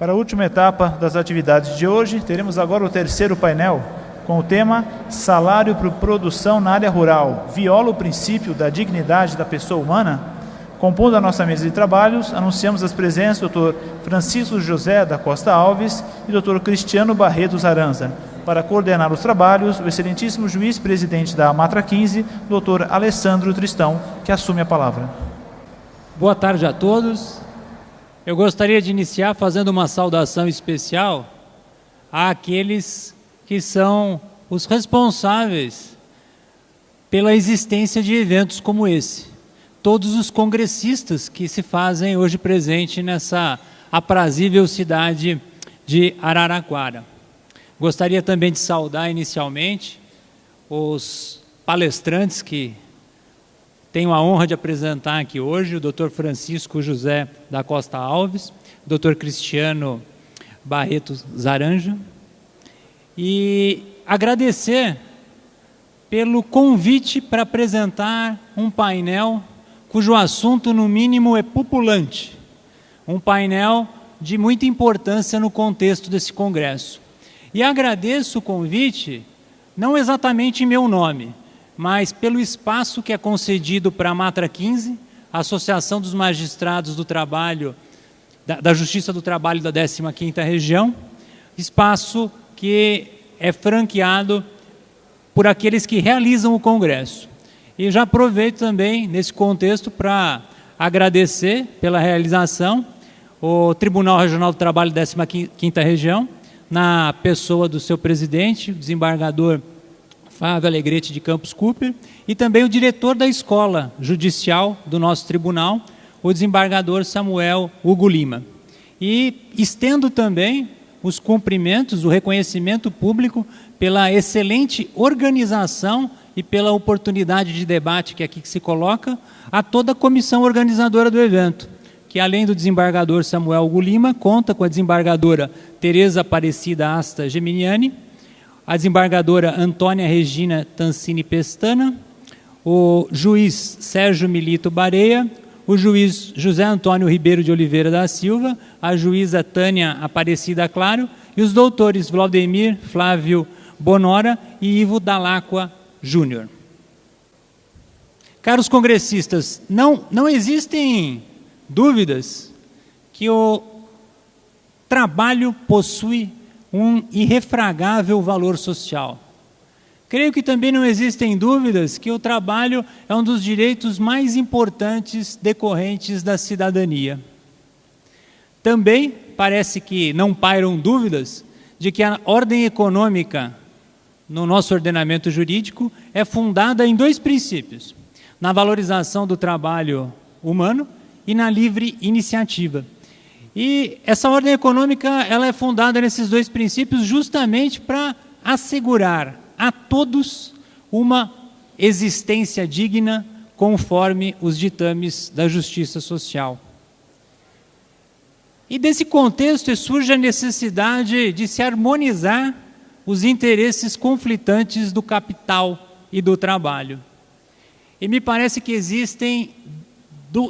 Para a última etapa das atividades de hoje, teremos agora o terceiro painel, com o tema Salário por Produção na Área Rural, viola o princípio da dignidade da pessoa humana? Compondo a nossa mesa de trabalhos, anunciamos as presenças do Dr. Francisco José da Costa Alves e do Dr. Cristiano Barreto Zaranza. Para coordenar os trabalhos, o excelentíssimo juiz-presidente da Matra 15, Dr. Alessandro Tristão, que assume a palavra. Boa tarde a todos. Eu gostaria de iniciar fazendo uma saudação especial àqueles que são os responsáveis pela existência de eventos como esse. Todos os congressistas que se fazem hoje presente nessa aprazível cidade de Araraquara. Gostaria também de saudar inicialmente os palestrantes que tenho a honra de apresentar aqui hoje, o Dr. Francisco José da Costa Alves, o Dr. Cristiano Barreto Zaranza, e agradecer pelo convite para apresentar um painel cujo assunto, no mínimo, é populante. Um painel de muita importância no contexto desse congresso. E agradeço o convite, não exatamente em meu nome, mas pelo espaço que é concedido para a Matra 15, a Associação dos Magistrados do Trabalho, da Justiça do Trabalho da 15ª Região, espaço que é franqueado por aqueles que realizam o congresso. E já aproveito também, nesse contexto, para agradecer pela realização o Tribunal Regional do Trabalho da 15ª Região, na pessoa do seu presidente, o desembargador Fábio Alegrete de Campos Cooper, e também o diretor da escola judicial do nosso tribunal, o desembargador Samuel Hugo Lima. E estendo também os cumprimentos, o reconhecimento público pela excelente organização e pela oportunidade de debate que aqui se coloca a toda a comissão organizadora do evento, que além do desembargador Samuel Hugo Lima, conta com a desembargadora Tereza Aparecida Asta Geminiani, a desembargadora Antônia Regina Tancini Pestana, o juiz Sérgio Milito Bareia, o juiz José Antônio Ribeiro de Oliveira da Silva, a juíza Tânia Aparecida Claro e os doutores Vladimir Flávio Bonora e Ivo Dalacqua Júnior. Caros congressistas, não existem dúvidas que o trabalho possui um irrefragável valor social. Creio que também não existem dúvidas que o trabalho é um dos direitos mais importantes decorrentes da cidadania. Também parece que não pairam dúvidas de que a ordem econômica no nosso ordenamento jurídico é fundada em dois princípios: na valorização do trabalho humano e na livre iniciativa. E essa ordem econômica ela é fundada nesses dois princípios justamente para assegurar a todos uma existência digna conforme os ditames da justiça social. E desse contexto surge a necessidade de se harmonizar os interesses conflitantes do capital e do trabalho. E me parece que existem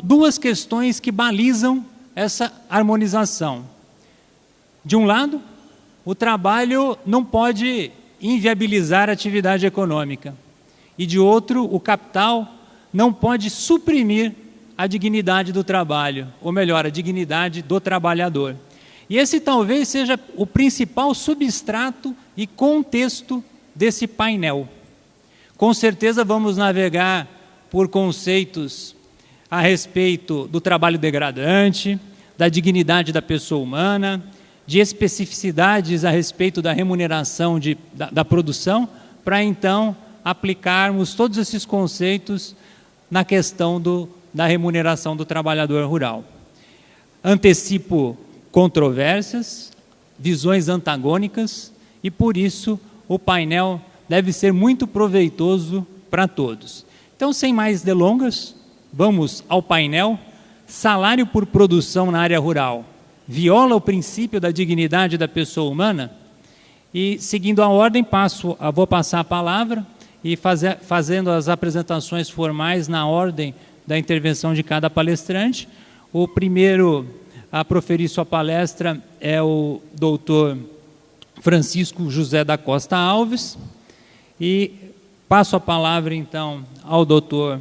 duas questões que balizam essa harmonização. De um lado, o trabalho não pode inviabilizar a atividade econômica. E de outro, o capital não pode suprimir a dignidade do trabalho, ou melhor, a dignidade do trabalhador. E esse talvez seja o principal substrato e contexto desse painel. Com certeza vamos navegar por conceitos a respeito do trabalho degradante, da dignidade da pessoa humana, de especificidades a respeito da remuneração da produção, para então aplicarmos todos esses conceitos na questão da remuneração do trabalhador rural. Antecipo controvérsias, visões antagônicas, e por isso o painel deve ser muito proveitoso para todos. Então, sem mais delongas, vamos ao painel. Salário por produção na área rural viola o princípio da dignidade da pessoa humana? E, seguindo a ordem, vou passar a palavra e fazendo as apresentações formais na ordem da intervenção de cada palestrante. O primeiro a proferir sua palestra é o doutor Francisco José da Costa Alves, e passo a palavra, então, ao doutor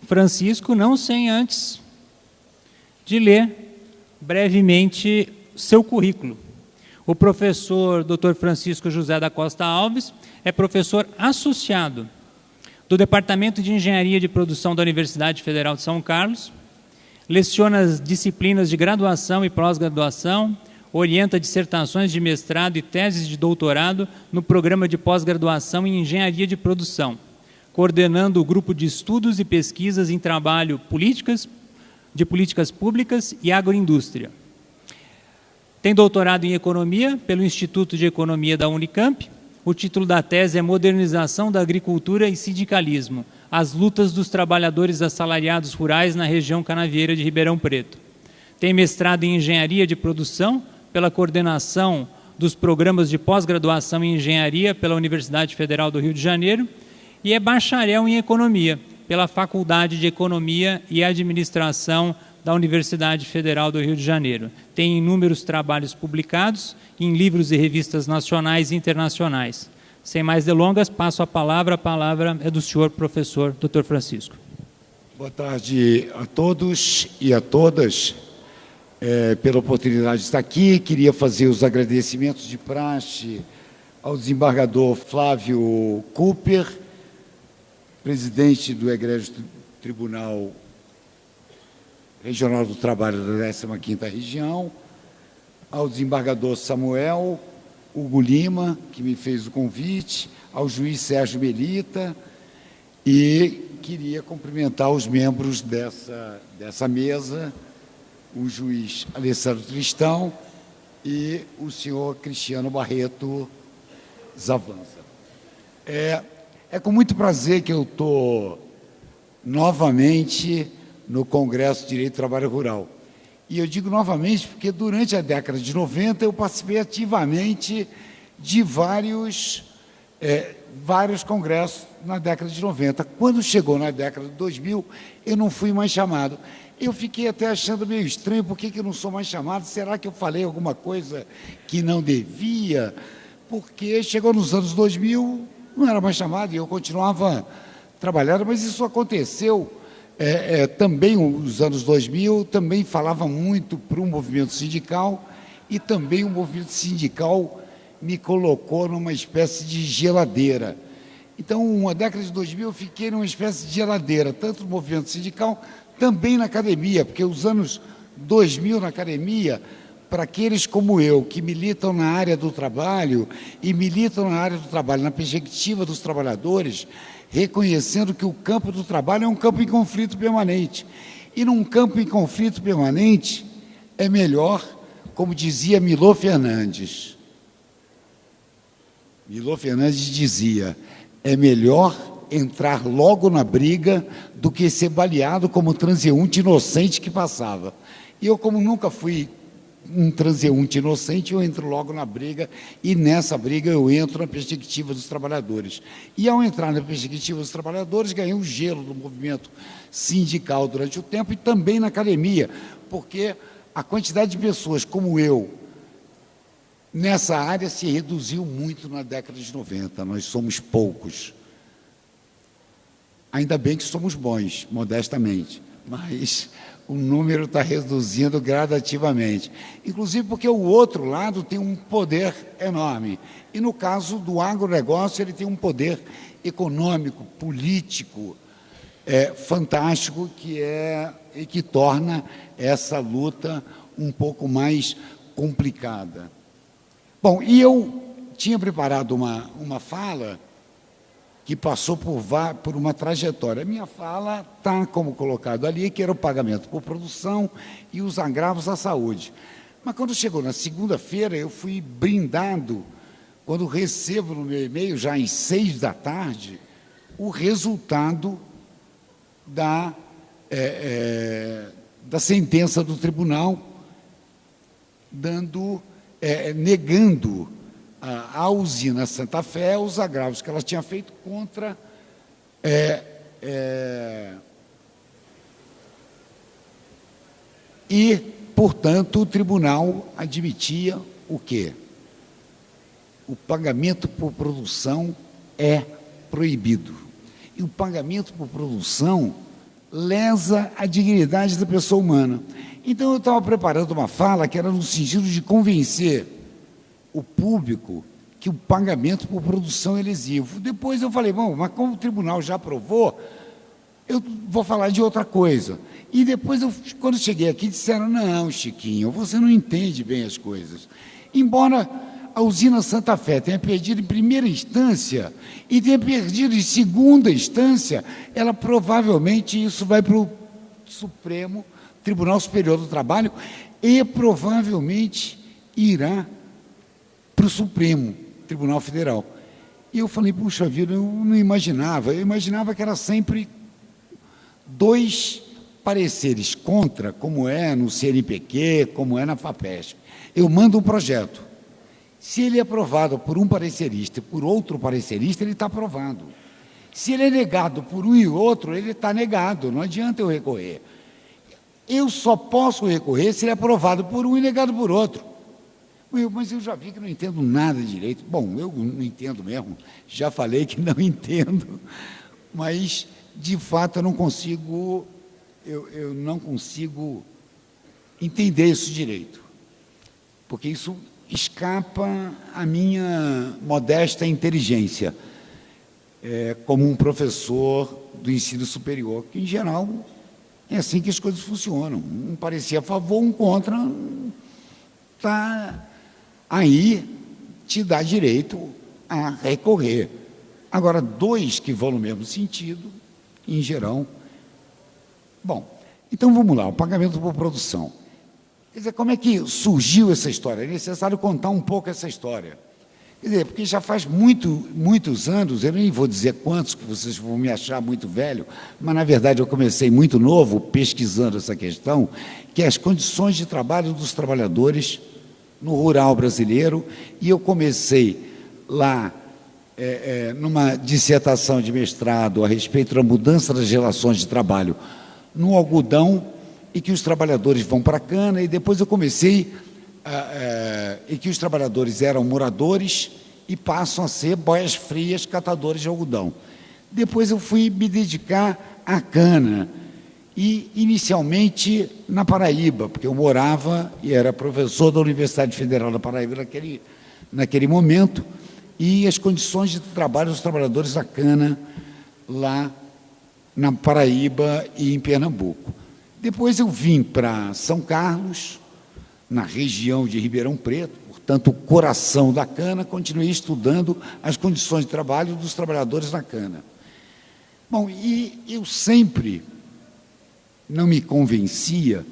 Francisco, não sem antes de ler brevemente seu currículo. O professor Dr. Francisco José da Costa Alves é professor associado do Departamento de Engenharia de Produção da Universidade Federal de São Carlos, leciona as disciplinas de graduação e pós-graduação, orienta dissertações de mestrado e teses de doutorado no programa de pós-graduação em Engenharia de Produção, coordenando o grupo de estudos e pesquisas em trabalho de políticas públicas e agroindústria. Tem doutorado em Economia pelo Instituto de Economia da Unicamp. O título da tese é Modernização da Agricultura e Sindicalismo, as lutas dos trabalhadores assalariados rurais na região canavieira de Ribeirão Preto. Tem mestrado em Engenharia de Produção pela coordenação dos programas de pós-graduação em Engenharia pela Universidade Federal do Rio de Janeiro e é bacharel em Economia pela Faculdade de Economia e Administração da Universidade Federal do Rio de Janeiro. Tem inúmeros trabalhos publicados em livros e revistas nacionais e internacionais. Sem mais delongas, passo a palavra é do senhor professor Dr. Francisco. Boa tarde a todos e a todas, pela oportunidade de estar aqui. Queria fazer os agradecimentos de praxe ao desembargador Flávio Cooper, presidente do Egrégio Tribunal Regional do Trabalho da 15ª Região, ao desembargador Samuel Hugo Lima, que me fez o convite, ao juiz Sérgio Melita, e queria cumprimentar os membros dessa mesa, o juiz Alessandro Tristão e o senhor Cristiano Barreto Zavanza. É com muito prazer que eu estou novamente no Congresso de Direito do Trabalho Rural. E eu digo novamente porque durante a década de 90 eu participei ativamente de vários congressos na década de 90. Quando chegou na década de 2000, eu não fui mais chamado. Eu fiquei até achando meio estranho, por que eu não sou mais chamado? Será que eu falei alguma coisa que não devia? Porque chegou nos anos 2000, não era mais chamado e eu continuava trabalhando, mas isso aconteceu também nos anos 2000, também falava muito para o movimento sindical e também o movimento sindical me colocou numa espécie de geladeira. Então, na década de 2000, eu fiquei numa espécie de geladeira, tanto no movimento sindical, também na academia, porque os anos 2000 na academia, para aqueles como eu, que militam na área do trabalho e militam na área do trabalho na perspectiva dos trabalhadores, reconhecendo que o campo do trabalho é um campo em conflito permanente. E num campo em conflito permanente, é melhor, como dizia Milor Fernandes. Milor Fernandes dizia, é melhor entrar logo na briga do que ser baleado como transeunte inocente que passava. E eu, como nunca fui um transeunte inocente, eu entro logo na briga, e nessa briga eu entro na perspectiva dos trabalhadores. E ao entrar na perspectiva dos trabalhadores, ganhei o gelo do movimento sindical durante o tempo e também na academia, porque a quantidade de pessoas como eu nessa área se reduziu muito na década de 90, nós somos poucos. Ainda bem que somos bons, modestamente, mas o número está reduzindo gradativamente. Inclusive porque o outro lado tem um poder enorme. E no caso do agronegócio, ele tem um poder econômico, político, fantástico, e que torna essa luta um pouco mais complicada. Bom, e eu tinha preparado uma fala que passou por uma trajetória. A minha fala está como colocado ali, que era o pagamento por produção e os agravos à saúde. Mas quando chegou na segunda-feira, eu fui brindado, quando recebo no meu e-mail, já às 6 da tarde, o resultado da sentença do tribunal, negando a usina Santa Fé os agravos que ela tinha feito contra e portanto, o tribunal admitia o quê? O pagamento por produção é proibido. E o pagamento por produção lesa a dignidade da pessoa humana. Então, eu estava preparando uma fala que era no sentido de convencer o público que o pagamento por produção é lesivo. Depois eu falei, bom, mas como o tribunal já aprovou, eu vou falar de outra coisa. E depois, quando cheguei aqui, disseram, não, Chiquinho, você não entende bem as coisas. Embora a usina Santa Fé tenha perdido em primeira instância e tenha perdido em segunda instância, ela provavelmente, isso vai para o Supremo Tribunal Superior do Trabalho e provavelmente irá para o Supremo Tribunal Federal. E eu falei, puxa vida, eu não imaginava, eu imaginava que era sempre dois pareceres contra, como é no CNPq, como é na FAPESP. Eu mando um projeto. Se ele é aprovado por um parecerista e por outro parecerista, ele está aprovado. Se ele é negado por um e outro, ele está negado, não adianta eu recorrer. Eu só posso recorrer se ele é aprovado por um e negado por outro. Mas eu já vi que não entendo nada direito. Bom, eu não entendo mesmo, já falei que não entendo, mas, de fato, eu não consigo entender isso direito, porque isso escapa à minha modesta inteligência, como um professor do ensino superior, que, em geral, é assim que as coisas funcionam. Um parecer a favor, um contra, tá, aí te dá direito a recorrer. Agora, dois que vão no mesmo sentido, em geral. Bom, então vamos lá, o pagamento por produção. Quer dizer, como é que surgiu essa história? É necessário contar um pouco essa história. Quer dizer, porque já faz muitos anos, eu nem vou dizer quantos, que vocês vão me achar muito velho, mas, na verdade, eu comecei muito novo pesquisando essa questão, que é as condições de trabalho dos trabalhadores no rural brasileiro, e eu comecei lá, numa dissertação de mestrado a respeito da mudança das relações de trabalho no algodão, e que os trabalhadores vão para a cana, e depois eu comecei, e que os trabalhadores eram moradores e passam a ser boias frias, catadores de algodão. Depois eu fui me dedicar à cana, e inicialmente na Paraíba, porque eu morava e era professor da Universidade Federal da Paraíba naquele momento, e as condições de trabalho dos trabalhadores da cana lá na Paraíba e em Pernambuco. Depois eu vim para São Carlos, na região de Ribeirão Preto, portanto, o coração da cana, continuei estudando as condições de trabalho dos trabalhadores da cana. Bom, e eu sempre não me convencia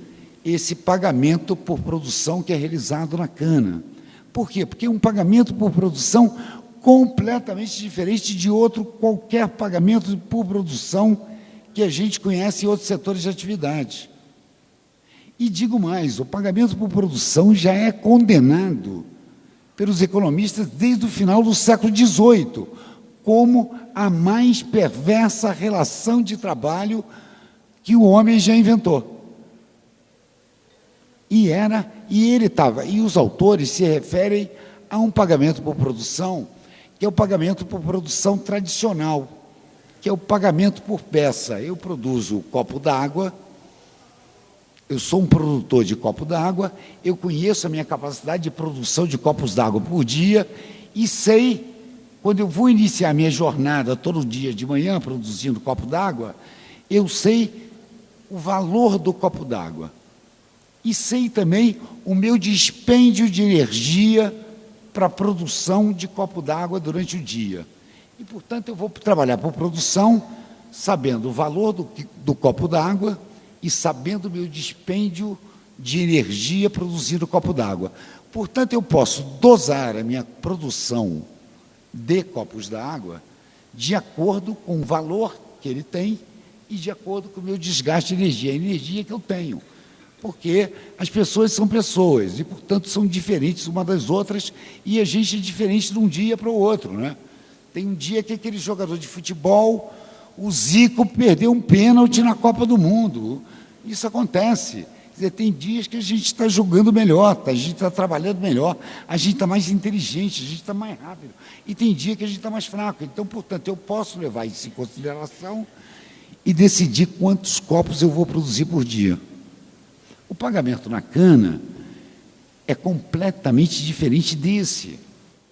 esse pagamento por produção que é realizado na cana. Por quê? Porque é um pagamento por produção completamente diferente de outro qualquer pagamento por produção que a gente conhece em outros setores de atividade. E digo mais, o pagamento por produção já é condenado pelos economistas desde o final do século XVIII, como a mais perversa relação de trabalho que o homem já inventou. E os autores se referem a um pagamento por produção, que é o pagamento por produção tradicional, que é o pagamento por peça. Eu produzo copo d'água, eu sou um produtor de copo d'água, eu conheço a minha capacidade de produção de copos d'água por dia e sei, quando eu vou iniciar a minha jornada todo dia de manhã produzindo copo d'água, eu sei o valor do copo d'água e sei também o meu dispêndio de energia para a produção de copo d'água durante o dia. E, portanto, eu vou trabalhar por produção, sabendo o valor do copo d'água e sabendo o meu dispêndio de energia produzindo o copo d'água. Portanto, eu posso dosar a minha produção de copos d'água de acordo com o valor que ele tem e de acordo com o meu desgaste de energia, a energia que eu tenho. Porque as pessoas são pessoas e, portanto, são diferentes umas das outras e a gente é diferente de um dia para o outro, né? Tem um dia que aquele jogador de futebol, o Zico, perdeu um pênalti na Copa do Mundo. Isso acontece. Quer dizer, tem dias que a gente está jogando melhor, a gente está trabalhando melhor, a gente está mais inteligente, a gente está mais rápido. E tem dia que a gente está mais fraco. Então, portanto, eu posso levar isso em consideração e decidir quantos copos eu vou produzir por dia. O pagamento na cana é completamente diferente desse.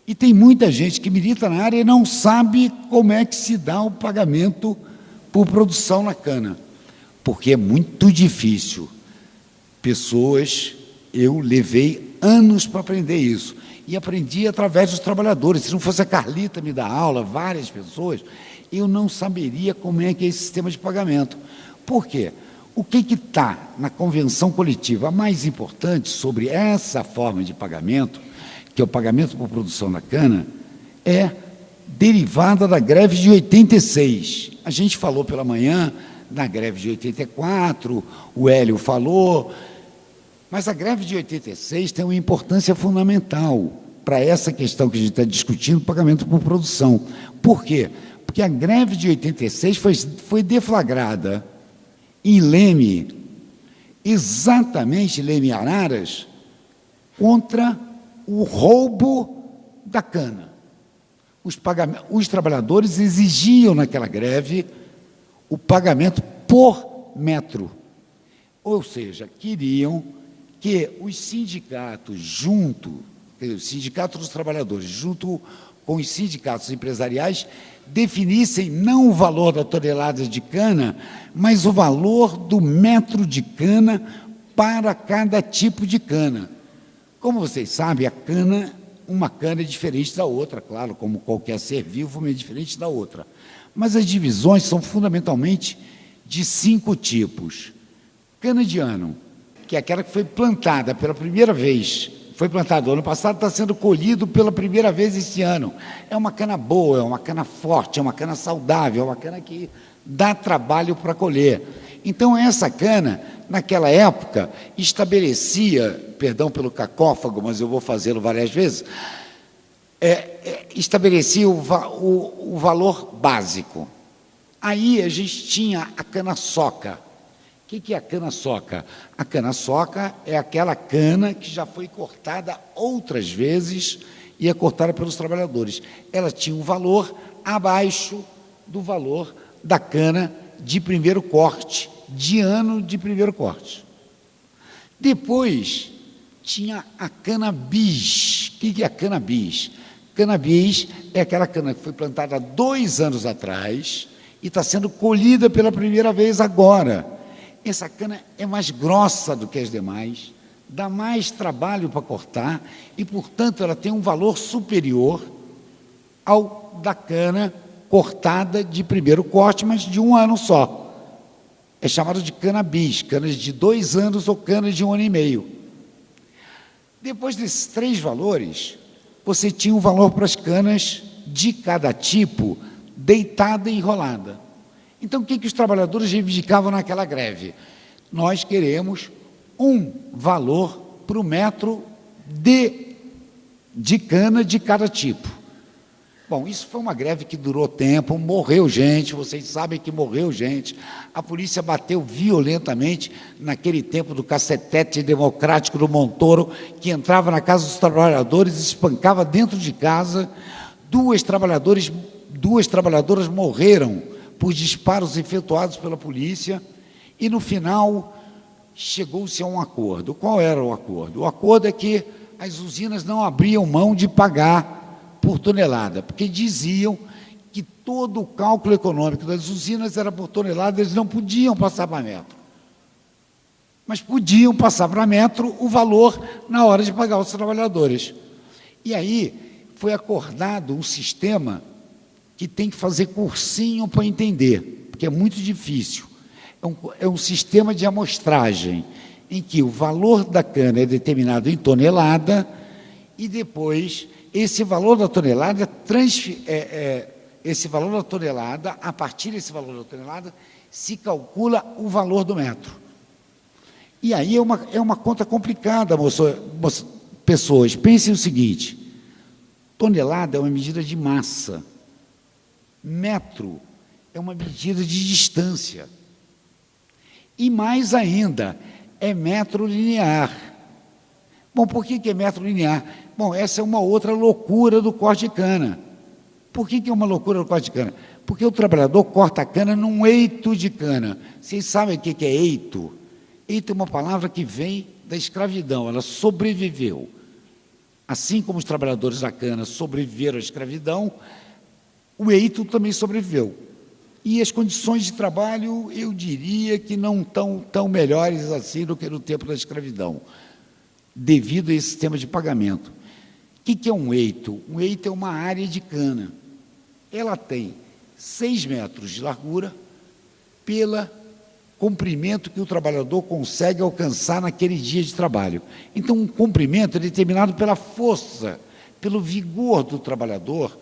E tem muita gente que milita na área e não sabe como é que se dá o pagamento por produção na cana, porque é muito difícil. Eu levei anos para aprender isso, e aprendi através dos trabalhadores. Se não fosse a Carlita me dar aula, várias pessoas, eu não saberia como é que é esse sistema de pagamento. Por quê? O que está na convenção coletiva mais importante sobre essa forma de pagamento, que é o pagamento por produção da cana, é derivada da greve de 86. A gente falou pela manhã na greve de 84, o Hélio falou, mas a greve de 86 tem uma importância fundamental para essa questão que a gente está discutindo, pagamento por produção. Por quê? Porque a greve de 86 foi deflagrada em Leme, exatamente Leme Araras, contra o roubo da cana. Os trabalhadores exigiam naquela greve o pagamento por metro, ou seja, queriam que os sindicatos o sindicato dos trabalhadores, junto com os sindicatos empresariais, definissem não o valor da tonelada de cana, mas o valor do metro de cana para cada tipo de cana. Como vocês sabem, uma cana é diferente da outra, claro, como qualquer ser vivo, é diferente da outra. Mas as divisões são fundamentalmente de 5 tipos. Cana de ano, que é aquela que foi plantada pela primeira vez, foi plantado ano passado, está sendo colhido pela primeira vez esse ano. É uma cana boa, é uma cana forte, é uma cana saudável, é uma cana que dá trabalho para colher. Então, essa cana, naquela época, estabelecia, perdão pelo cacófago, mas eu vou fazê-lo várias vezes, estabelecia o valor básico. Aí a gente tinha a cana-soca. O que é a cana-soca? A cana-soca é aquela cana que já foi cortada outras vezes e é cortada pelos trabalhadores. Ela tinha um valor abaixo do valor da cana de primeiro corte, de ano de primeiro corte. Depois tinha a cana-bis. O que é a cana-bis? Cana-bis é aquela cana que foi plantada há 2 anos atrás e está sendo colhida pela primeira vez agora. Essa cana é mais grossa do que as demais, dá mais trabalho para cortar e, portanto, ela tem um valor superior ao da cana cortada de primeiro corte, mas de 1 ano só. É chamado de cana-bis, canas de 2 anos ou canas de 1 ano e meio. Depois desses 3 valores, você tinha um valor para as canas de cada tipo, deitada e enrolada. Então, o que os trabalhadores reivindicavam naquela greve? Nós queremos um valor para o metro de cana de cada tipo. Bom, isso foi uma greve que durou tempo, morreu gente, vocês sabem que morreu gente. A polícia bateu violentamente naquele tempo do cacetete democrático do Montoro, que entrava na casa dos trabalhadores e espancava dentro de casa. 2 trabalhadoras morreram por disparos efetuados pela polícia, e no final chegou-se a um acordo. Qual era o acordo? O acordo é que as usinas não abriam mão de pagar por tonelada, porque diziam que todo o cálculo econômico das usinas era por tonelada, eles não podiam passar para metro. Mas podiam passar para metro o valor na hora de pagar os trabalhadores. E aí foi acordado um sistema que tem que fazer cursinho para entender, porque é muito difícil. É um sistema de amostragem, em que o valor da cana é determinado em tonelada, e depois esse valor da tonelada a partir desse valor da tonelada, se calcula o valor do metro. E aí é uma conta complicada, pessoas. Pensem o seguinte: tonelada é uma medida de massa. Metro é uma medida de distância. E mais ainda, é metro linear. Bom, por que é metro linear? Bom, essa é uma outra loucura do corte de cana. Por que é uma loucura do corte de cana? Porque o trabalhador corta a cana num eito de cana. Vocês sabem o que é eito? Eito é uma palavra que vem da escravidão, ela sobreviveu. Assim como os trabalhadores da cana sobreviveram à escravidão, o eito também sobreviveu. E as condições de trabalho, eu diria que não estão tão melhores assim do que no tempo da escravidão, devido a esse sistema de pagamento. O que é um eito? Um eito é uma área de cana. Ela tem 6 metros de largura pelo comprimento que o trabalhador consegue alcançar naquele dia de trabalho. Então, um comprimento é determinado pela força, pelo vigor do trabalhador.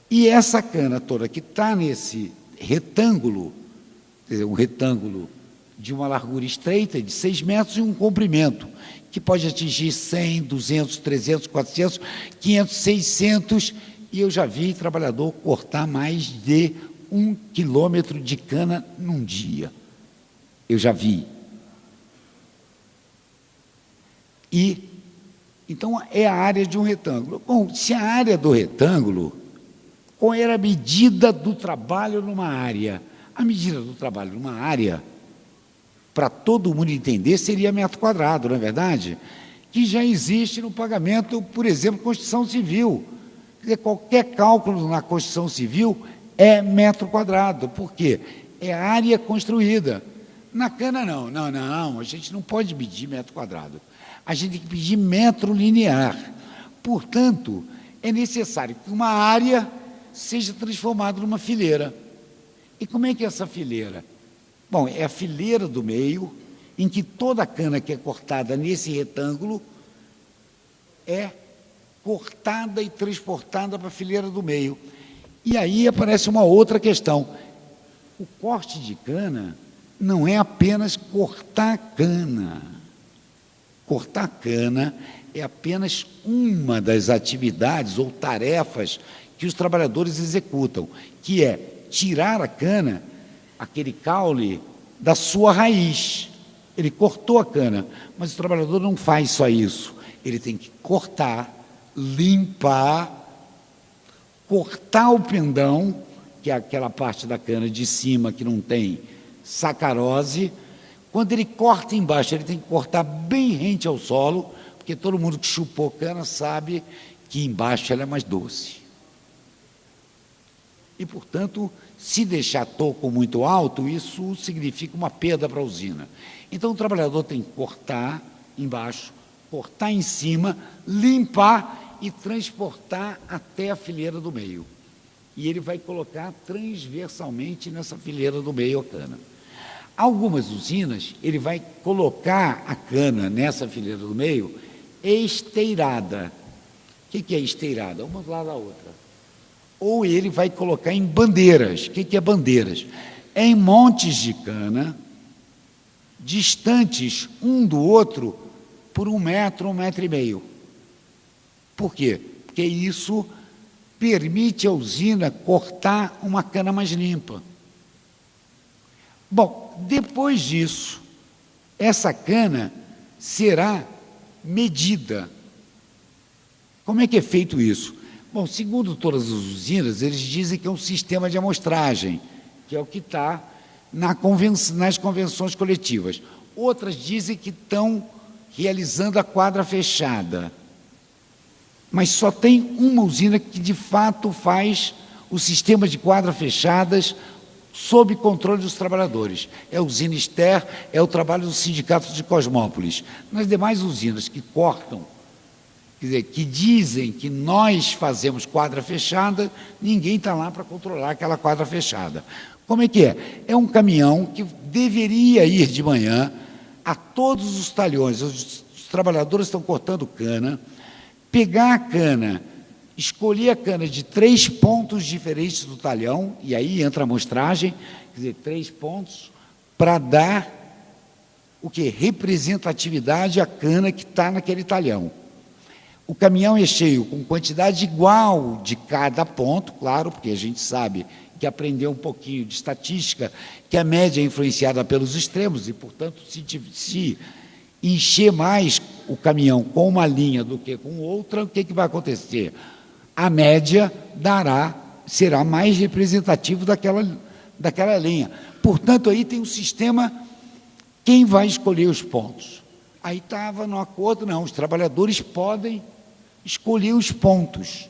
E essa cana toda que está nesse retângulo, quer dizer, um retângulo de uma largura estreita de 6 metros e um comprimento, que pode atingir 100, 200, 300, 400, 500, 600, e eu já vi trabalhador cortar mais de 1 quilômetro de cana num dia. Eu já vi. E, então, é a área de um retângulo. Bom, se a área do retângulo, qual era a medida do trabalho numa área? A medida do trabalho numa área, para todo mundo entender, seria metro quadrado, não é verdade? Que já existe no pagamento, por exemplo, Constituição Civil. Quer dizer, qualquer cálculo na Constituição Civil é metro quadrado. Por quê? É área construída. Na cana, não, a gente não pode medir metro quadrado. A gente tem que medir metro linear. Portanto, é necessário que uma área seja transformada numa fileira. E como é que é essa fileira? Bom, é a fileira do meio, em que toda a cana que é cortada nesse retângulo é cortada e transportada para a fileira do meio. E aí aparece uma outra questão. O corte de cana não é apenas cortar cana. Cortar cana é apenas uma das atividades ou tarefas que os trabalhadores executam, que é tirar a cana, aquele caule, da sua raiz. Ele cortou a cana, mas o trabalhador não faz só isso. Ele tem que cortar, limpar, cortar o pendão, que é aquela parte da cana de cima que não tem sacarose. Quando ele corta embaixo, ele tem que cortar bem rente ao solo, porque todo mundo que chupou cana sabe que embaixo ela é mais doce. E, portanto, se deixar toco muito alto, isso significa uma perda para a usina. Então, o trabalhador tem que cortar embaixo, cortar em cima, limpar e transportar até a fileira do meio. E ele vai colocar transversalmente nessa fileira do meio a cana. Algumas usinas, ele vai colocar a cana nessa fileira do meio esteirada. O que é esteirada? Uma do lado da outra. Ou ele vai colocar em bandeiras. O que é bandeiras? É em montes de cana, distantes um do outro por 1 metro, 1,5 metros. Por quê? Porque isso permite à usina cortar uma cana mais limpa. Bom, depois disso, essa cana será medida. Como é que é feito isso? Bom, segundo todas as usinas, eles dizem que é um sistema de amostragem, que é o que está nas convenções coletivas. Outras dizem que estão realizando a quadra fechada. Mas só tem uma usina que, de fato, faz o sistema de quadras fechadas sob controle dos trabalhadores. É a usina Ester, é o trabalho do Sindicato de Cosmópolis. Nas demais usinas que cortam, quer dizer, que dizem que nós fazemos quadra fechada, ninguém está lá para controlar aquela quadra fechada. Como é que é? É um caminhão que deveria ir de manhã a todos os talhões, os trabalhadores estão cortando cana, pegar a cana, escolher a cana de 3 pontos diferentes do talhão, e aí entra a amostragem, quer dizer, 3 pontos, para dar o que? Representatividade à cana que está naquele talhão. O caminhão é cheio com quantidade igual de cada ponto, claro, porque a gente sabe que aprendeu um pouquinho de estatística, que a média é influenciada pelos extremos, e, portanto, se encher mais o caminhão com uma linha do que com outra, o que vai acontecer? A média será mais representativo daquela linha. Portanto, aí tem um sistema, quem vai escolher os pontos? Aí estava no acordo, não, os trabalhadores podem escolher os pontos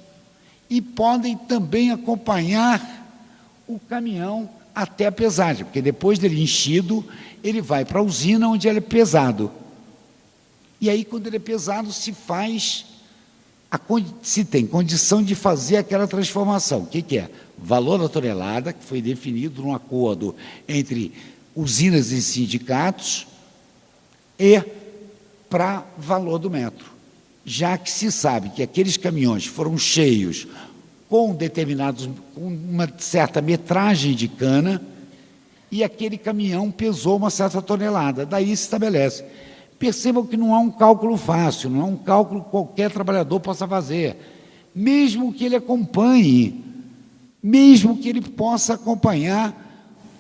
e podem também acompanhar o caminhão até a pesagem, porque depois dele enchido, ele vai para a usina onde ele é pesado. E aí, quando ele é pesado, se tem condição de fazer aquela transformação. O que é? Valor da tonelada, que foi definido num acordo entre usinas e sindicatos, e para valor do metro. Já que se sabe que aqueles caminhões foram cheios com uma certa metragem de cana, e aquele caminhão pesou uma certa tonelada, daí se estabelece. Percebam que não é um cálculo fácil, não é um cálculo que qualquer trabalhador possa fazer, mesmo que ele acompanhe, mesmo que ele possa acompanhar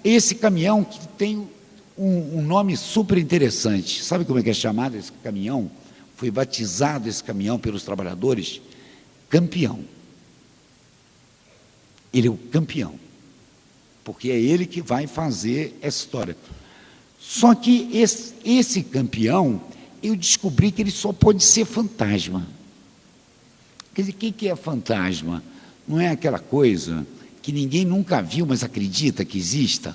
esse caminhão, que tem um nome super interessante. Sabe como é que é chamado esse caminhão? Foi batizado esse caminhão pelos trabalhadores? Campeão. Ele é o campeão, porque é ele que vai fazer essa história. Só que esse campeão, eu descobri que ele só pode ser fantasma. Quer dizer, o que é fantasma? Não é aquela coisa que ninguém nunca viu, mas acredita que exista?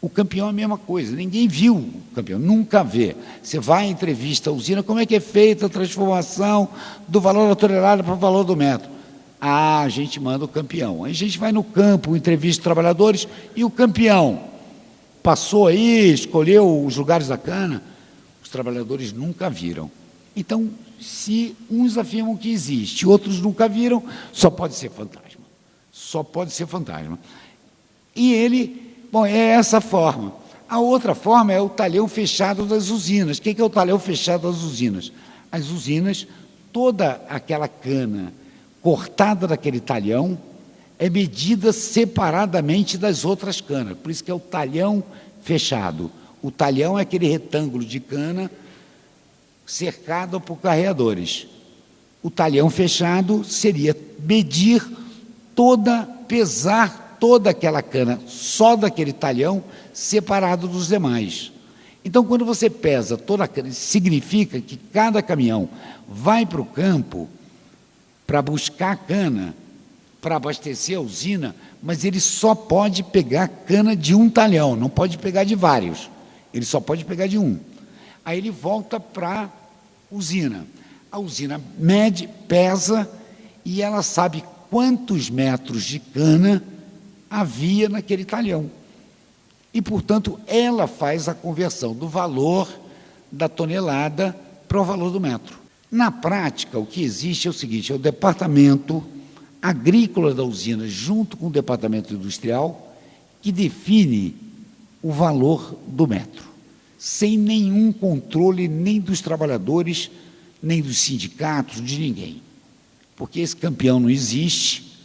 O campeão é a mesma coisa, ninguém viu o campeão, nunca vê. Você vai em entrevista à usina, como é que é feita a transformação do valor da tonelada para o valor do metro? Ah, a gente manda o campeão. Aí a gente vai no campo, entrevista os trabalhadores, e o campeão passou aí, escolheu os lugares da cana, os trabalhadores nunca viram. Então, se uns afirmam que existe, outros nunca viram, só pode ser fantasma. Só pode ser fantasma. E ele, bom, é essa forma. A outra forma é o talhão fechado das usinas. O que é o talhão fechado das usinas? As usinas, toda aquela cana cortada daquele talhão é medida separadamente das outras canas, por isso que é o talhão fechado. O talhão é aquele retângulo de cana cercado por carreadores. O talhão fechado seria pesar toda aquela cana, só daquele talhão, separado dos demais. Então, quando você pesa toda a cana, significa que cada caminhão vai para o campo para buscar cana, para abastecer a usina, mas ele só pode pegar cana de um talhão, não pode pegar de vários, ele só pode pegar de um. Aí ele volta para a usina. A usina mede, pesa, e ela sabe quantos metros de cana havia naquele talhão. E, portanto, ela faz a conversão do valor da tonelada para o valor do metro. Na prática, o que existe é o seguinte, é o departamento agrícola da usina, junto com o departamento industrial, que define o valor do metro, sem nenhum controle nem dos trabalhadores, nem dos sindicatos, de ninguém. Porque esse campeão não existe,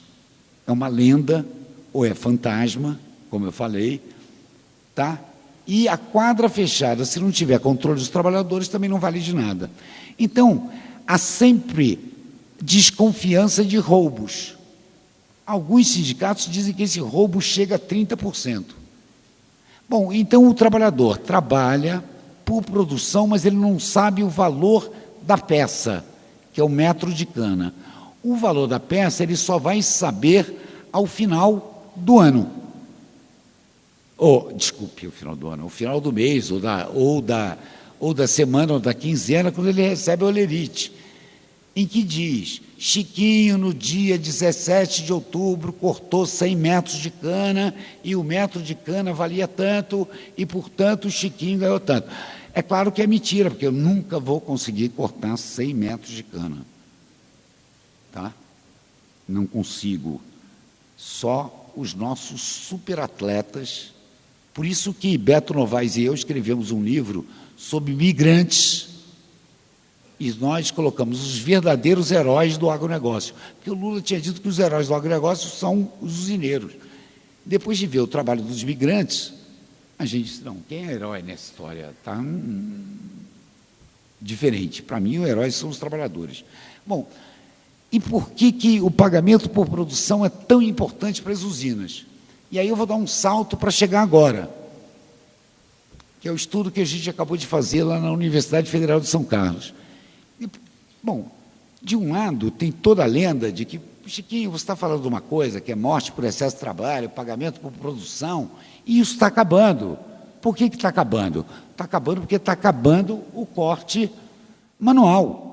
é uma lenda, ou é fantasma, como eu falei, tá? E a quadra fechada, se não tiver controle dos trabalhadores, também não vale de nada. Então, há sempre desconfiança de roubos. Alguns sindicatos dizem que esse roubo chega a 30%. Bom, então o trabalhador trabalha por produção, mas ele não sabe o valor da peça, que é o metro de cana. O valor da peça ele só vai saber ao final do ano. Desculpe, o final do ano, o final do mês, ou da semana, ou da quinzena, quando ele recebe a olerite, em que diz, Chiquinho, no dia 17 de outubro, cortou 100 metros de cana, e o metro de cana valia tanto, e, portanto, o Chiquinho ganhou tanto. É claro que é mentira, porque eu nunca vou conseguir cortar 100 metros de cana. Tá? Não consigo. Só os nossos superatletas. Por isso que Beto Novaes e eu escrevemos um livro sobre migrantes E nós colocamos os verdadeiros heróis do agronegócio. Porque o Lula tinha dito que os heróis do agronegócio são os usineiros. Depois de ver o trabalho dos migrantes, a gente disse, não, quem é herói nessa história? Está diferente. Para mim, os heróis são os trabalhadores. Bom, e por que o pagamento por produção é tão importante para as usinas? E aí eu vou dar um salto para chegar agora, que é o estudo que a gente acabou de fazer lá na Universidade Federal de São Carlos. E, bom, de um lado, tem toda a lenda de que, Chiquinho, você está falando de uma coisa que é morte por excesso de trabalho, pagamento por produção, e isso está acabando. Por que está acabando? Está acabando porque está acabando o corte manual.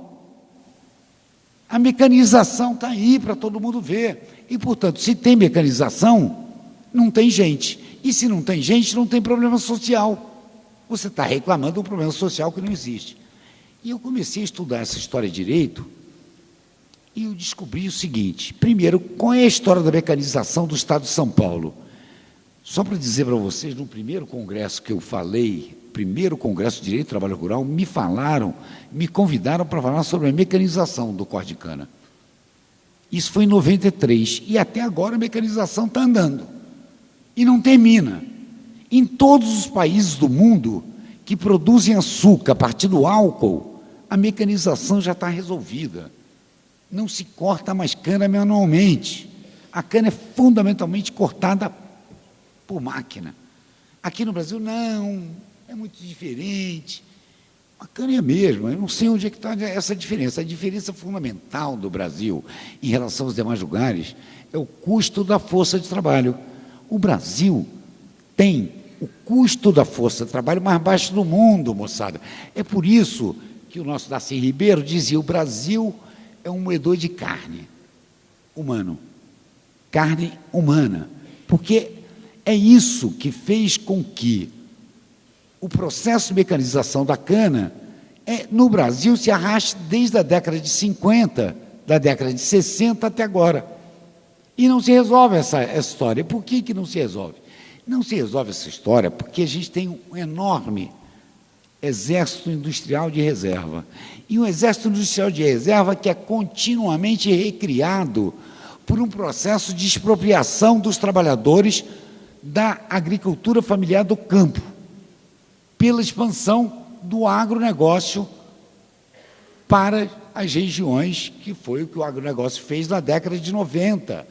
A mecanização está aí para todo mundo ver. E, portanto, se tem mecanização, não tem gente. E se não tem gente, não tem problema social. Você está reclamando de um problema social que não existe. E eu comecei a estudar essa história de direito e eu descobri o seguinte. Primeiro, qual é a história da mecanização do Estado de São Paulo? Só para dizer para vocês, no primeiro congresso que eu falei, primeiro congresso de Direito do Trabalho Rural, me convidaram para falar sobre a mecanização do corte de cana. Isso foi em 93, e até agora a mecanização está andando. E não termina. Em todos os países do mundo que produzem açúcar a partir do álcool, a mecanização já está resolvida. Não se corta mais cana manualmente. A cana é fundamentalmente cortada por máquina. Aqui no Brasil, não, é muito diferente. A cana é a mesma, eu não sei onde é que está essa diferença. A diferença fundamental do Brasil em relação aos demais lugares é o custo da força de trabalho. O Brasil tem o custo da força de trabalho mais baixo do mundo, moçada. É por isso que o nosso Darcy Ribeiro dizia: o Brasil é um moedor de carne humano, carne humana, porque é isso que fez com que o processo de mecanização da cana no Brasil se arraste desde a década de 50, da década de 60 até agora. E não se resolve essa história. Por que não se resolve? Não se resolve essa história porque a gente tem um enorme exército industrial de reserva. E um exército industrial de reserva que é continuamente recriado por um processo de expropriação dos trabalhadores da agricultura familiar do campo, pela expansão do agronegócio para as regiões, que foi o que o agronegócio fez na década de 90,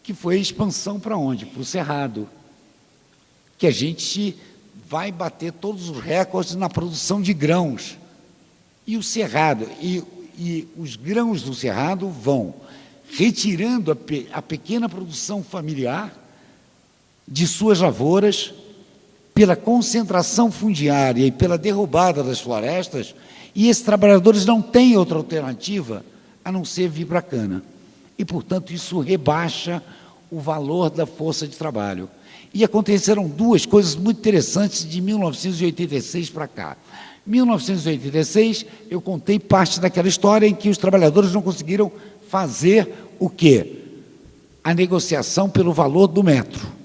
que foi a expansão para onde? Para o Cerrado, que a gente vai bater todos os recordes na produção de grãos. E o Cerrado, e os grãos do Cerrado vão retirando a pequena produção familiar de suas lavouras, pela concentração fundiária e pela derrubada das florestas, e esses trabalhadores não têm outra alternativa a não ser vir para a cana. E, portanto, isso rebaixa o valor da força de trabalho. E aconteceram duas coisas muito interessantes de 1986 para cá. Em 1986, eu contei parte daquela história em que os trabalhadores não conseguiram fazer o quê? A negociação pelo valor do metro.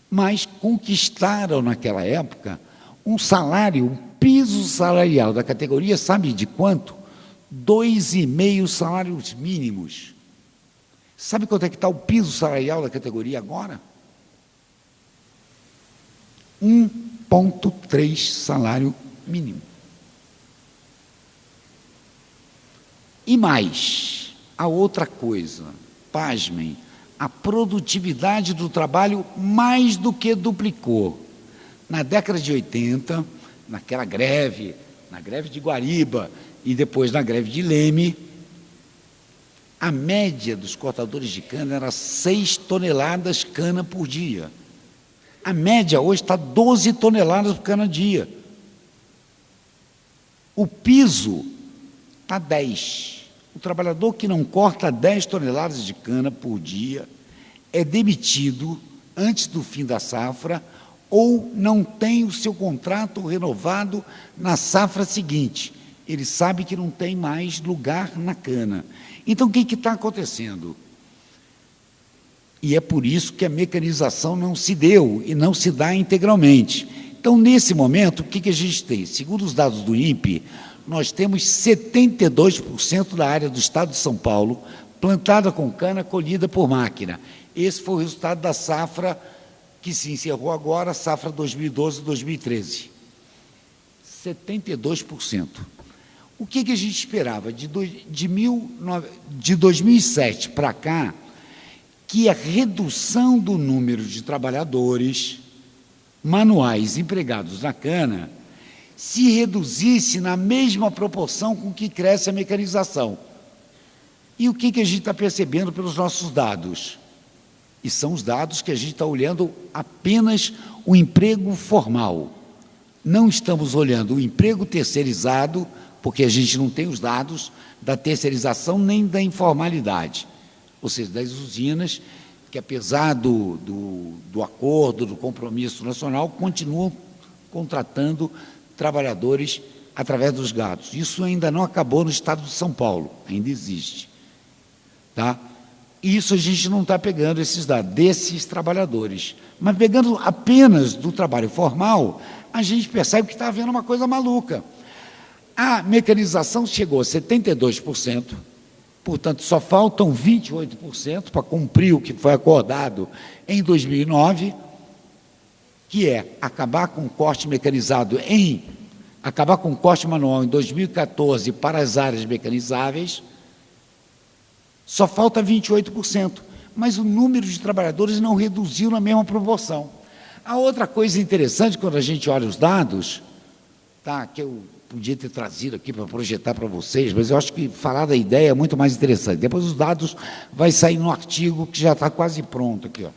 Mas conquistaram, naquela época, um salário, um piso salarial da categoria, sabe de quanto? 2,5 salários mínimos. Sabe quanto é que está o piso salarial da categoria agora? 1,3 salário mínimo. E mais, a outra coisa, pasmem, a produtividade do trabalho mais do que duplicou. Na década de 80, naquela greve, na greve de Guariba e depois na greve de Leme, a média dos cortadores de cana era 6 toneladas cana por dia. A média hoje está 12 toneladas por cana dia. O piso está 10. O trabalhador que não corta 10 toneladas de cana por dia é demitido antes do fim da safra ou não tem o seu contrato renovado na safra seguinte. Ele sabe que não tem mais lugar na cana. Então, o que está acontecendo? E é por isso que a mecanização não se deu e não se dá integralmente. Então, Então, nesse momento, o que a gente tem? Segundo os dados do INPE, nós temos 72% da área do estado de São Paulo plantada com cana, colhida por máquina. Esse foi o resultado da safra que se encerrou agora, a safra 2012-2013. 72%. O que a gente esperava? De 2007 para cá, que a redução do número de trabalhadores manuais empregados na cana se reduzisse na mesma proporção com que cresce a mecanização. E o que a gente está percebendo pelos nossos dados? E são os dados que a gente está olhando apenas o emprego formal. Não estamos olhando o emprego terceirizado, porque a gente não tem os dados da terceirização nem da informalidade, ou seja, das usinas, que apesar do acordo, do compromisso nacional, continuam contratando trabalhadores através dos gados. Isso ainda não acabou no estado de São Paulo, ainda existe. Tá? Isso a gente não está pegando esses dados, desses trabalhadores. Mas pegando apenas do trabalho formal, a gente percebe que está havendo uma coisa maluca. A mecanização chegou a 72%, portanto, só faltam 28% para cumprir o que foi acordado em 2009, que é acabar com o corte mecanizado acabar com o corte manual em 2014 para as áreas mecanizáveis. Só falta 28%, mas o número de trabalhadores não reduziu na mesma proporção. A outra coisa interessante, quando a gente olha os dados, tá, que eu podia ter trazido aqui para projetar para vocês, mas eu acho que falar da ideia é muito mais interessante. Depois os dados vai sair no artigo que já está quase pronto aqui. Ó.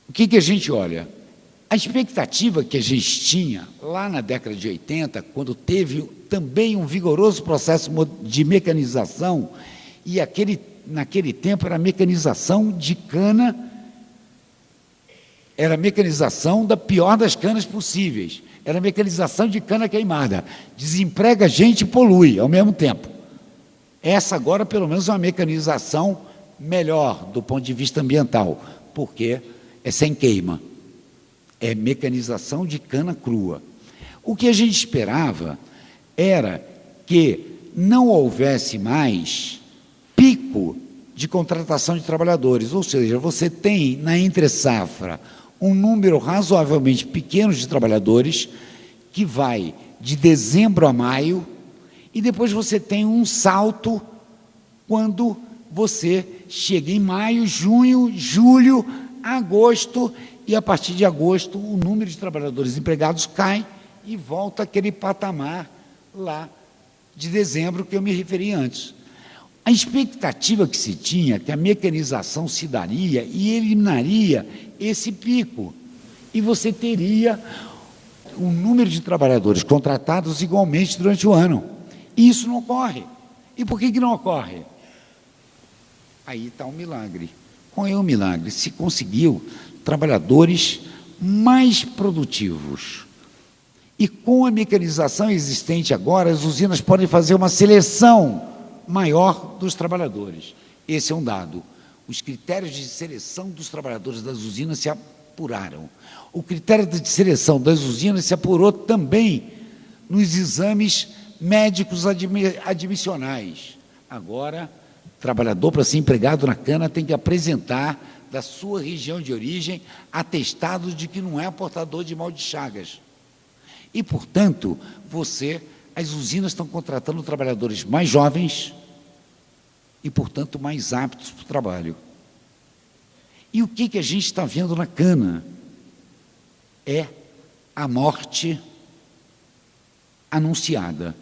O que a gente olha? A expectativa que a gente tinha lá na década de 80, quando teve também um vigoroso processo de mecanização, e naquele tempo era mecanização de cana, era mecanização da pior das canas possíveis, era mecanização de cana queimada, desemprega gente e polui ao mesmo tempo. Essa agora, pelo menos, é uma mecanização melhor do ponto de vista ambiental, porque é sem queima. É mecanização de cana crua. O que a gente esperava era que não houvesse mais pico de contratação de trabalhadores, ou seja, você tem na entre-safra um número razoavelmente pequeno de trabalhadores que vai de dezembro a maio, e depois você tem um salto quando você chega em maio, junho, julho, agosto, e a partir de agosto o número de trabalhadores empregados cai e volta àquele patamar lá de dezembro que eu me referi antes. A expectativa que se tinha que a mecanização se daria e eliminaria esse pico, e você teria um número de trabalhadores contratados igualmente durante o ano. E isso não ocorre. E por que não ocorre? Aí está um milagre. Qual é o milagre? Se conseguiu trabalhadores mais produtivos. E com a mecanização existente agora, as usinas podem fazer uma seleção maior dos trabalhadores. Esse é um dado. Os critérios de seleção dos trabalhadores das usinas se apuraram. O critério de seleção das usinas se apurou também nos exames médicos admissionais. Agora, trabalhador, para ser empregado na cana, tem que apresentar da sua região de origem atestado de que não é portador de mal de Chagas. E, portanto, as usinas estão contratando trabalhadores mais jovens e, portanto, mais aptos para o trabalho. E o que a gente está vendo na cana? É a morte anunciada.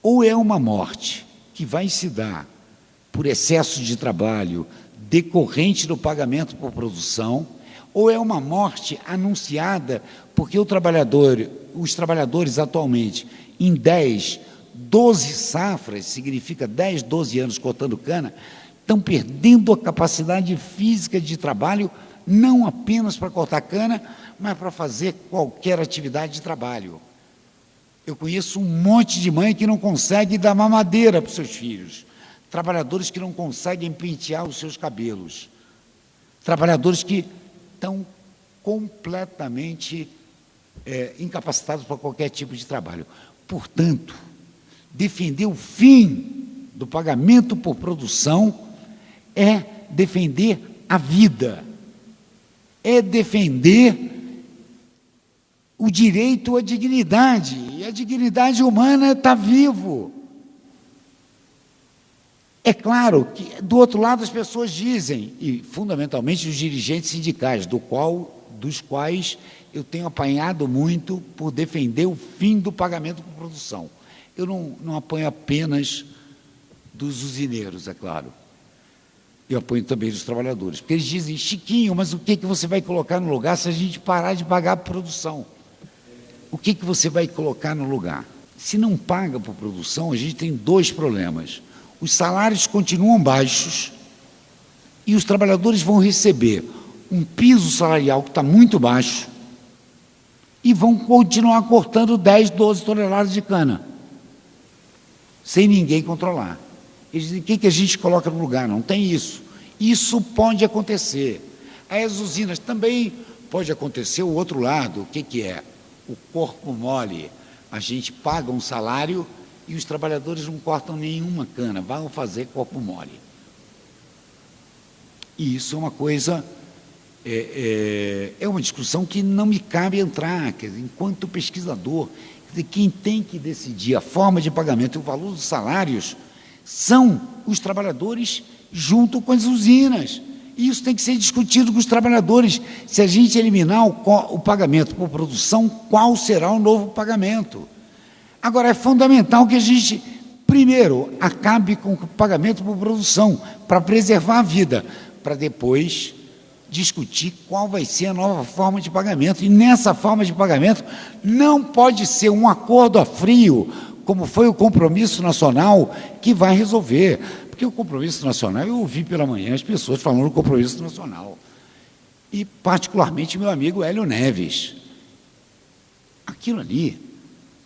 Ou é uma morte que vai se dar por excesso de trabalho decorrente do pagamento por produção, ou é uma morte anunciada porque os trabalhadores atualmente, em 10, 12 safras, significa 10, 12 anos cortando cana, estão perdendo a capacidade física de trabalho, não apenas para cortar cana, mas para fazer qualquer atividade de trabalho. Eu conheço um monte de mãe que não consegue dar mamadeira para os seus filhos, trabalhadores que não conseguem pentear os seus cabelos, trabalhadores que estão completamente incapacitados para qualquer tipo de trabalho. Portanto, defender o fim do pagamento por produção é defender a vida, é defender o direito à dignidade, e a dignidade humana está vivo. É claro que, do outro lado, as pessoas dizem, e fundamentalmente os dirigentes sindicais, dos quais eu tenho apanhado muito por defender o fim do pagamento por produção. Eu não apanho apenas dos usineiros, é claro. Eu apanho também dos trabalhadores, porque eles dizem: Chiquinho, mas o que você vai colocar no lugar se a gente parar de pagar a produção? O que você vai colocar no lugar? Se não paga por produção, a gente tem dois problemas. Os salários continuam baixos e os trabalhadores vão receber um piso salarial que está muito baixo e vão continuar cortando 10, 12 toneladas de cana, sem ninguém controlar. Eles dizem: o que a gente coloca no lugar? Não tem isso. Isso pode acontecer. Aí as usinas também pode acontecer o outro lado. O que é? O corpo mole. A gente paga um salário e os trabalhadores não cortam nenhuma cana, vão fazer corpo mole. E isso é uma coisa, é uma discussão que não me cabe entrar, quer dizer, enquanto pesquisador. Quer dizer, quem tem que decidir a forma de pagamento e o valor dos salários são os trabalhadores junto com as usinas. E isso tem que ser discutido com os trabalhadores. Se a gente eliminar o pagamento por produção, qual será o novo pagamento? Agora, é fundamental que a gente, primeiro, acabe com o pagamento por produção, para preservar a vida, para depois discutir qual vai ser a nova forma de pagamento. E nessa forma de pagamento não pode ser um acordo a frio, como foi o compromisso nacional, que vai resolver. Porque o compromisso nacional, eu ouvi pela manhã as pessoas falando do compromisso nacional. E, particularmente, meu amigo Hélio Neves. Aquilo ali,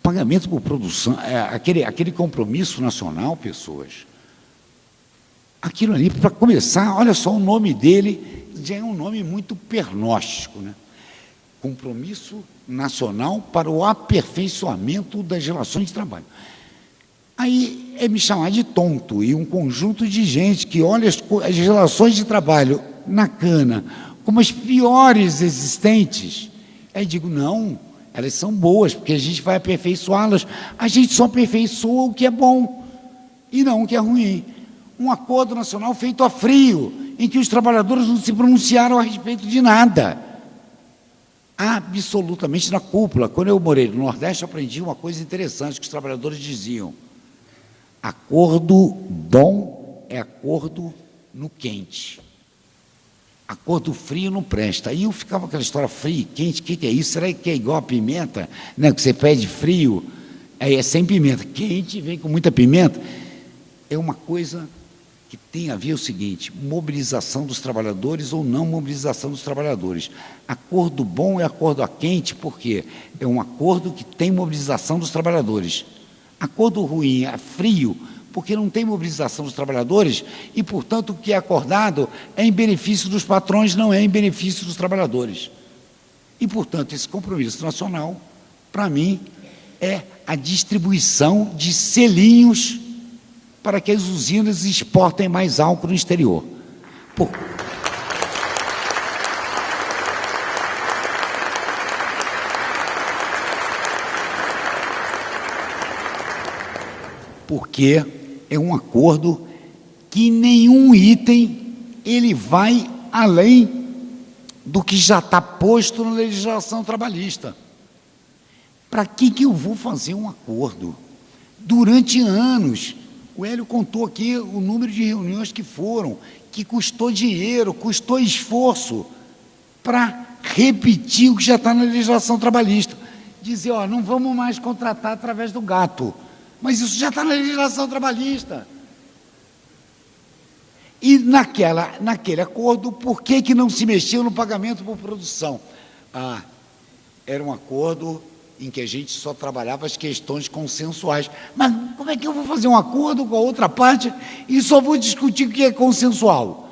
pagamento por produção, aquele compromisso nacional, pessoas. Aquilo ali, para começar, olha só, o nome dele já é um nome muito pernóstico, né? Compromisso Nacional para o Aperfeiçoamento das Relações de Trabalho. Aí é me chamar de tonto, e um conjunto de gente que olha as relações de trabalho na cana como as piores existentes. Aí digo: não, elas são boas, porque a gente vai aperfeiçoá-las. A gente só aperfeiçoa o que é bom e não o que é ruim. Um acordo nacional feito a frio, em que os trabalhadores não se pronunciaram a respeito de nada. Absolutamente na cúpula. Quando eu morei no Nordeste, eu aprendi uma coisa interessante que os trabalhadores diziam: acordo bom é acordo no quente. Acordo frio não presta. Aí eu ficava com aquela história: frio, quente, o que é isso? Será que é igual a pimenta, né, que você pede frio, aí é sem pimenta, quente vem com muita pimenta? É uma coisa que tem a ver o seguinte: mobilização dos trabalhadores ou não mobilização dos trabalhadores. Acordo bom é acordo a quente, porque é um acordo que tem mobilização dos trabalhadores. Acordo ruim é frio, porque não tem mobilização dos trabalhadores e, portanto, o que é acordado é em benefício dos patrões, não é em benefício dos trabalhadores. E, portanto, esse compromisso nacional, para mim, é a distribuição de selinhos para que as usinas exportem mais álcool no exterior. Porque é um acordo que nenhum item ele vai além do que já está posto na legislação trabalhista. Para que eu vou fazer um acordo? Durante anos, o Hélio contou aqui o número de reuniões que foram, que custou dinheiro, custou esforço para repetir o que já está na legislação trabalhista. Dizer: ó, não vamos mais contratar através do gato. Mas isso já está na legislação trabalhista. E naquele acordo, por que não se mexeu no pagamento por produção? Era um acordo em que a gente só trabalhava as questões consensuais. Mas como é que eu vou fazer um acordo com a outra parte e só vou discutir o que é consensual?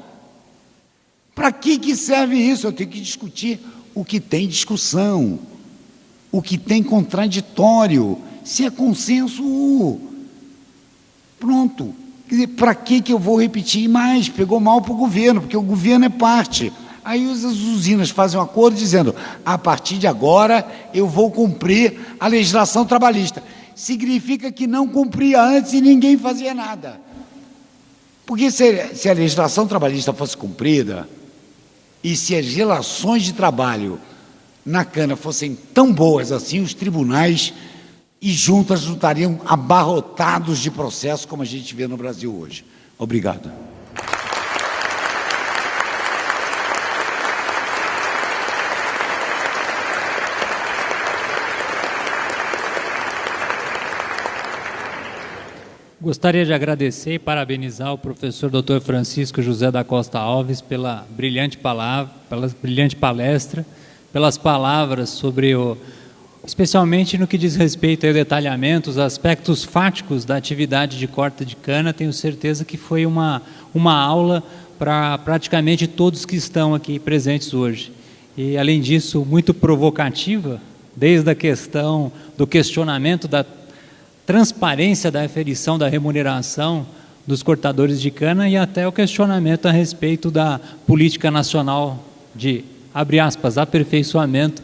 Para que serve isso? Eu tenho que discutir o que tem discussão, o que tem contraditório. Se é consenso, pronto. Para que eu vou repetir mais? Pegou mal para o governo, porque o governo é parte. Aí as usinas fazem um acordo dizendo, a partir de agora eu vou cumprir a legislação trabalhista. Significa que não cumpria antes e ninguém fazia nada. Porque se a legislação trabalhista fosse cumprida, e se as relações de trabalho na cana fossem tão boas assim, os tribunais e juntas não estariam abarrotados de processos como a gente vê no Brasil hoje. Obrigado. Gostaria de agradecer e parabenizar o professor Dr. Francisco José da Costa Alves pela brilhante palestra, pelas palavras sobre especialmente no que diz respeito ao detalhamento, os aspectos fáticos da atividade de corte de cana. Tenho certeza que foi uma aula para praticamente todos que estão aqui presentes hoje. E, além disso, muito provocativa, desde a questão do questionamento da transparência da aferição da remuneração dos cortadores de cana e até o questionamento a respeito da política nacional de, abre aspas, aperfeiçoamento